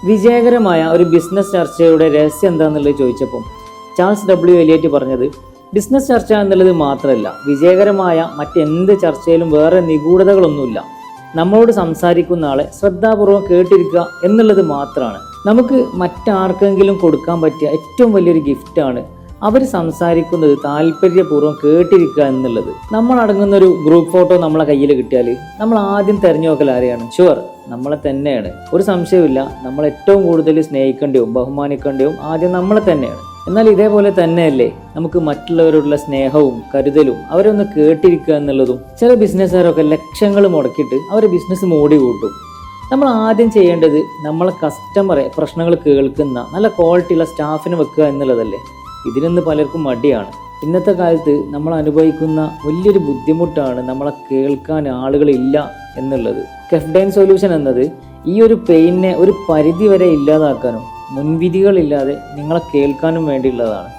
വിജയകരമായ ഒരു ബിസിനസ് ചർച്ചയുടെ രഹസ്യം എന്താണെന്നുള്ളത് ചോദിച്ചപ്പോൾ ചാൾസ് ഡബ്ല്യു എലിയറ്റ് പറഞ്ഞത് ബിസിനസ് ചർച്ച എന്നുള്ളത് മാത്രമല്ല, വിജയകരമായ മറ്റെന്ത് ചർച്ചയിലും വേറെ നിഗൂഢതകളൊന്നുമില്ല. നമ്മളോട് സംസാരിക്കുന്ന ആളെ ശ്രദ്ധാപൂർവം കേട്ടിരിക്കുക എന്നുള്ളത് മാത്രമാണ്. നമുക്ക് മറ്റാർക്കെങ്കിലും കൊടുക്കാൻ പറ്റിയ ഏറ്റവും വലിയൊരു ഗിഫ്റ്റാണ് അവർ സംസാരിക്കുന്നത് താല്പര്യപൂർവ്വം കേട്ടിരിക്കുക എന്നുള്ളത്. നമ്മൾ അടങ്ങുന്ന ഒരു ഗ്രൂപ്പ് ഫോട്ടോ നമ്മളെ കയ്യിൽ കിട്ടിയാൽ നമ്മൾ ആദ്യം തിരഞ്ഞു നോക്കൽ ആരെയാണ്? ഷുവർ നമ്മളെ തന്നെയാണ്. ഒരു സംശയമില്ല, നമ്മൾ ഏറ്റവും കൂടുതൽ സ്നേഹിക്കേണ്ടതും ബഹുമാനിക്കേണ്ടതും ആദ്യം നമ്മളെ തന്നെയാണ്. എന്നാൽ ഇതേപോലെ തന്നെയല്ലേ നമുക്ക് മറ്റുള്ളവരോടുള്ള സ്നേഹവും കരുതലും അവരൊന്ന് കേട്ടിരിക്കുക എന്നുള്ളതും. ചില ബിസിനസ്സുകാരൊക്കെ ലക്ഷങ്ങൾ മുടക്കിയിട്ട് അവരെ ബിസിനസ് മോടി കൂട്ടും. നമ്മൾ ആദ്യം ചെയ്യേണ്ടത് നമ്മളെ കസ്റ്റമറെ പ്രശ്നങ്ങൾ കേൾക്കുന്ന നല്ല ക്വാളിറ്റിയുള്ള സ്റ്റാഫിനെ വെക്കുക എന്നുള്ളതല്ലേ. ഇതിനൊന്ന് പലർക്കും മടിയാണ്. ഇന്നത്തെ കാലത്ത് നമ്മൾ അനുഭവിക്കുന്ന വലിയൊരു ബുദ്ധിമുട്ടാണ് നമ്മളെ കേൾക്കാൻ ആളുകളില്ല എന്നുള്ളത്. കെഫ്ഡൈൻ സൊല്യൂഷൻ എന്നത് ഈ ഒരു പെയിനെ ഒരു പരിധി വരെ ഇല്ലാതാക്കാനും മുൻവിധികളില്ലാതെ നിങ്ങളെ കേൾക്കാനും വേണ്ടിയുള്ളതാണ്.